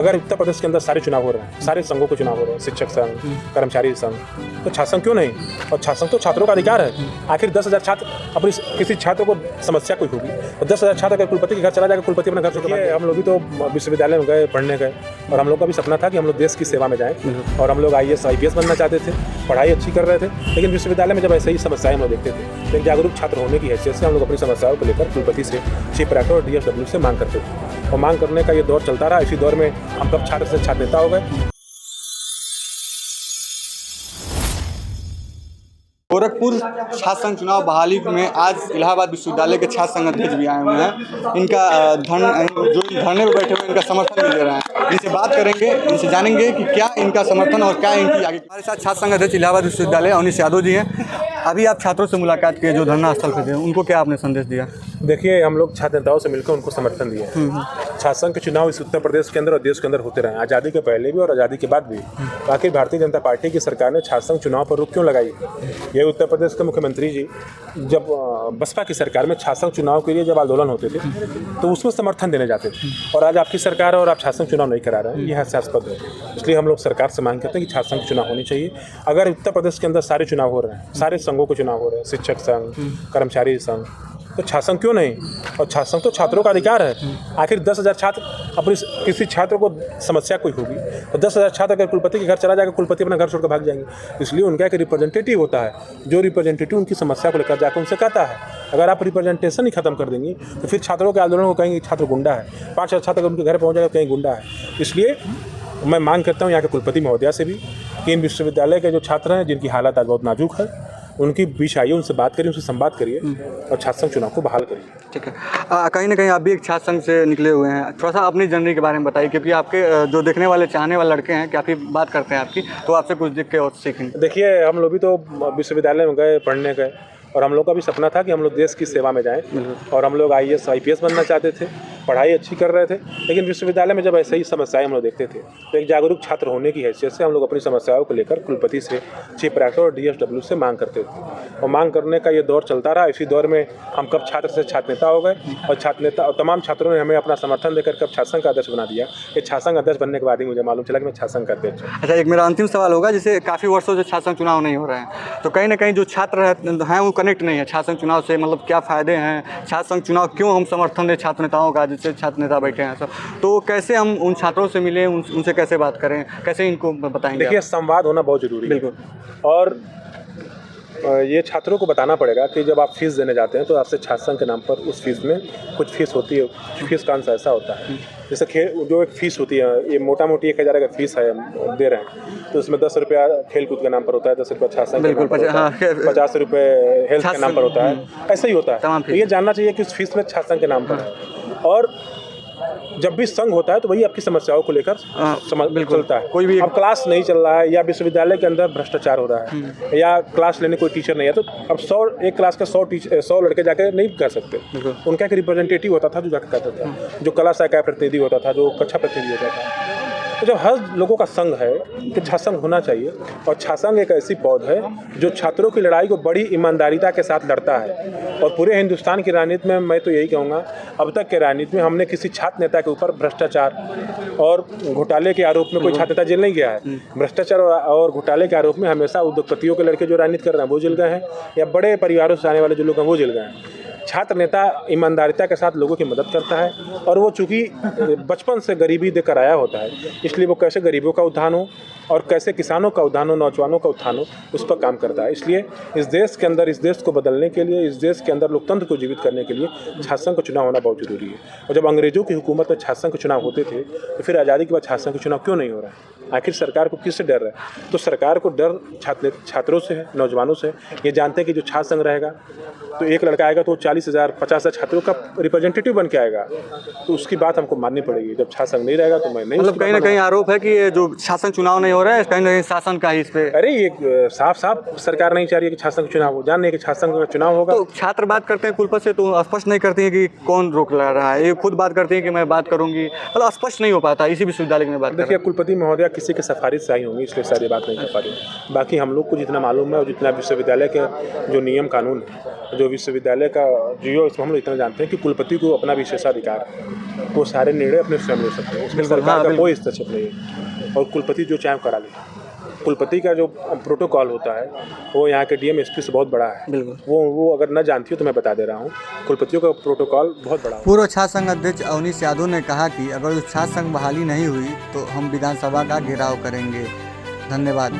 अगर उत्तर प्रदेश के अंदर सारे चुनाव हो रहे हैं, सारे संघों के चुनाव हो रहे हैं, शिक्षक संघ, कर्मचारी संघ, तो छात्र संघ क्यों नहीं? और छात्र संघ तो छात्रों का अधिकार है। आखिर 10,000 छात्र अपनी किसी छात्र को समस्या कोई होगी तो 10,000 छात्र अगर कुलपति के घर चला जाएगा, कुलपति अपने घर छोड़ के हम लोग भी तो विश्वविद्यालय में गए, पढ़ने गए, और हम लोग का भी सपना था कि हम लोग देश की सेवा में जाएँ, और हम लोग IAS IPS बनना चाहते थे, पढ़ाई अच्छी कर रहे थे। लेकिन विश्वविद्यालय में जब ऐसे ही समस्याएं हम लोग देखते थे, एक जागरूक छात्र होने की हैसियत से हम लोग अपनी समस्याओं को लेकर कुलपति से, चीफ रेक्टर और DFW से मांग करते थे, और मांग करने का ये दौर चलता रहा। इसी दौर में हम कब छात्र से छात्र नेता हो गए। गोरखपुर छात्र संघ चुनाव बहाली में आज इलाहाबाद विश्वविद्यालय के छात्र संघ अध्यक्ष भी आए हुए हैं। इनका जो धरने पर बैठे हुए इनका समर्थन भी दे रहे हैं। इनसे बात करेंगे, इनसे जानेंगे कि क्या इनका समर्थन और क्या इनकी आगे। हमारे साथ छात्र संघ अध्यक्ष इलाहाबाद विश्वविद्यालय अवनीश यादव जी हैं। अभी आप छात्रों से मुलाकात किए जो धरना स्थल पर थे, उनको क्या आपने संदेश दिया? देखिए, हम लोग छात्र नेताओं से मिलकर उनको समर्थन दिए। छात्र संघ के चुनाव इस उत्तर प्रदेश के अंदर और देश के अंदर होते रहे, आज़ादी के पहले भी और आज़ादी के बाद भी। आखिर भारतीय जनता पार्टी की सरकार ने छात्र संघ चुनाव पर रोक क्यों लगाई? ये उत्तर प्रदेश के मुख्यमंत्री जी जब बसपा की सरकार में छात्र संघ चुनाव के लिए जब आंदोलन होते थे तो उसमें समर्थन देने जाते थे, और आज आपकी सरकार है और आप छात्र संघ चुनाव नहीं करा रहे हैं, यह हास्यास्पद है। इसलिए हम लोग सरकार से मांग करते हैं कि छात्र संघ चुनाव होनी चाहिए। अगर उत्तर प्रदेश के अंदर सारे चुनाव हो रहे हैं, सारे संघों के चुनाव हो रहे हैं, शिक्षक संघ, कर्मचारी संघ, तो छात्र संघ क्यों नहीं? और छात्र संघ तो छात्रों का अधिकार है। आखिर 10,000 छात्र अपनी किसी छात्र को समस्या कोई होगी तो 10,000 छात्र अगर कुलपति के घर चला जाएगा, कुलपति अपना घर छोड़कर भाग जाएंगे। इसलिए उनका एक रिप्रेजेंटेटिव होता है, जो रिप्रेजेंटेटिव उनकी समस्या को लेकर जाकर उनसे कहता है। अगर आप रिप्रेजेंटेशन ही खत्म कर देंगी तो फिर छात्रों के आंदोलन को कहेंगे छात्र गुंडा है, 5,000 छात्र अगर उनके घर पहुँच जाएगा कहीं गुंडा है। इसलिए मैं मांग करता हूँ यहाँ के कुलपति महोदया से भी कि इन विश्वविद्यालय के जो छात्र हैं जिनकी हालत आज बहुत नाजुक है, उनकी बीच आइए, उनसे बात करिए, उनसे संवाद करिए और छात्र संघ चुनाव को बहाल करिए। ठीक है। कहीं ना कहीं आप भी एक छात्र संघ से निकले हुए हैं, थोड़ा सा अपनी जर्नी के बारे में बताइए, क्योंकि आपके जो देखने वाले चाहने वाले लड़के हैं काफ़ी बात करते हैं आपकी, तो आपसे कुछ देख के और सीखेंगे। देखिए, हम लोग भी तो विश्वविद्यालय में गए, पढ़ने गए, और हम लोग का भी सपना था कि हम लोग देश की सेवा में जाएं, और हम लोग IAS IPS बनना चाहते थे, पढ़ाई अच्छी कर रहे थे। लेकिन विश्वविद्यालय में जब ऐसे ही समस्याएं हम लोग देखते थे तो एक जागरूक छात्र होने की हैसियत से हम लोग अपनी समस्याओं को लेकर कुलपति से, चीफ रेक्टर और DFW से मांग करते थे, और मांग करने का ये दौर चलता रहा। इसी दौर में हम कब छात्र से छात्र नेता हो गए, और छात्र नेता और तमाम छात्रों ने हमें अपना समर्थन देकर कब छात्र संघ का अध्यक्ष बना दिया। ये छात्र संघ अध्यक्ष बनने के बाद ही मुझे मालूम चला कि मैं छात्र संघ का अध्यक्ष हूँ। अच्छा, एक मेरा अंतिम सवाल होगा, जैसे काफ़ी वर्षों से छात्र संघ चुनाव नहीं हो रहे हैं, तो कहीं ना कहीं जो छात्र हैं वो कनेक्ट नहीं है छात्र संघ चुनाव से, मतलब क्या फ़ायदे हैं छात्र संघ चुनाव, क्यों हम समर्थन दें छात्र नेताओं का, जिससे छात्र नेता बैठे हैं सब, तो कैसे हम उन छात्रों से मिलें, उनसे कैसे बात करें, कैसे इनको बताएंगे? देखिए, संवाद होना बहुत ज़रूरी है। बिल्कुल। और ये छात्रों को बताना पड़ेगा कि जब आप फीस देने जाते हैं तो आपसे छात्र संघ के नाम पर उस फीस में कुछ फीस होती है। फीस का अंश ऐसा होता है, जैसे जो एक फ़ीस होती है, ये मोटा मोटी 1,000 अगर फीस है हम दे रहे हैं, तो उसमें 10 रुपया खेल कूद के नाम पर होता है, 10 रुपया छात्र संघ के नाम पर होता है, 50 रुपये हेल्थ के नाम पर होता है, ऐसा ही होता है। तो ये जानना चाहिए कि उस फीस में छात्र संघ के नाम पर है, और जब भी संघ होता है तो वही आपकी समस्याओं को लेकर चलता है। कोई भी अब क्लास नहीं चल रहा है, या विश्वविद्यालय के अंदर भ्रष्टाचार हो रहा है, या क्लास लेने कोई टीचर नहीं है, तो अब 100 क्लास का 100 लड़के जाकर नहीं कर सकते। उनका एक रिप्रेजेंटेटिव होता था जो जाकर कहता था, जो कला शाखा का प्रतिनिधि होता था, जो कक्षा प्रतिनिधि होता था। तो जब हर लोगों का संघ है तो छात्र संघ होना चाहिए, और छात्र संघ एक ऐसी पौध है जो छात्रों की लड़ाई को बड़ी ईमानदारीता के साथ लड़ता है। और पूरे हिंदुस्तान की राजनीति में मैं तो यही कहूँगा, अब तक के राजनीति में हमने किसी छात्र नेता के ऊपर भ्रष्टाचार और घोटाले के आरोप में कोई छात्र नेता जेल नहीं गया है। भ्रष्टाचार और घोटाले के आरोप में हमेशा उद्योगपतियों के लड़के जो राजनीति कर रहे हैं वो जेल गए हैं, या बड़े परिवारों से आने वाले जो लोग हैं वो जेल गए हैं। छात्र नेता ईमानदारिता के साथ लोगों की मदद करता है, और वो चूँकि बचपन से गरीबी देकर आया होता है, इसलिए वो कैसे गरीबों का उत्थान हो और कैसे किसानों का उत्थान हो, नौजवानों का उत्थान हो, उस पर काम करता है। इसलिए इस देश के अंदर, इस देश को बदलने के लिए, इस देश के अंदर लोकतंत्र को जीवित करने के लिए छात्र संघ का चुनाव होना बहुत जरूरी है। और जब अंग्रेजों की हुकूमत में छात्र संघ के चुनाव होते थे तो फिर आज़ादी के बाद छात्र संघ के चुनाव क्यों नहीं हो रहा है? आखिर सरकार को किससे डर है? तो सरकार को डर छात्रों से है, नौजवानों से। ये जानते हैं कि जो छात्र संघ रहेगा तो एक लड़का आएगा तो 40,000 50,000 छात्रों का रिप्रेजेंटेटिव बन के आएगा, तो उसकी बात हमको माननी पड़ेगी। जब छात्र संघ नहीं रहेगा तो मैं नहीं। मतलब कहीं ना कहीं आरोप है कि ये जो शासन चुनाव नहीं हो रहा है, कहीं ना कहीं शासन का ही इस पे। अरे ये साफ साफ सरकार नहीं चाह रही है कि छात्र संघ चुनाव हो। जान नहीं कि छात्र संघ का चुनाव होगा तो छात्र बात करते हैं कुलपति से तो स्पष्ट नहीं करती है कि कौन रोक ला रहा है, ये खुद बात करती है कि मैं बात करूंगी, मतलब स्पष्ट नहीं हो पाता इसी विश्वविद्यालय में बात। देखिए, कुलपति महोदया किसी के सिफारिश से आई होंगी, इसलिए सारी बात नहीं कर पा रही हूँ। बाकी हम लोग को जितना मालूम है और जितना विश्वविद्यालय के जो नियम कानून है, जो विश्वविद्यालय का जियो, इसमें हम लोग इतना जानते हैं कि कुलपति को अपना विशेषाधिकार है, वो सारे निर्णय अपने स्वयं ले सकते हैं, उसमें सरकार का कोई हस्तक्षेप नहीं है और कुलपति जो चाहे करा ले। कुलपति का जो प्रोटोकॉल होता है वो यहाँ के डीएम एसपी से बहुत बड़ा है। बिल्कुल। वो अगर न जानती हो तो मैं बता दे रहा हूँ, कुलपतियों का प्रोटोकॉल बहुत बड़ा है। पूर्व छात्र संघ अध्यक्ष अवनीश यादव ने कहा कि अगर उस छात्र संघ बहाली नहीं हुई तो हम विधानसभा का घेराव करेंगे। धन्यवाद।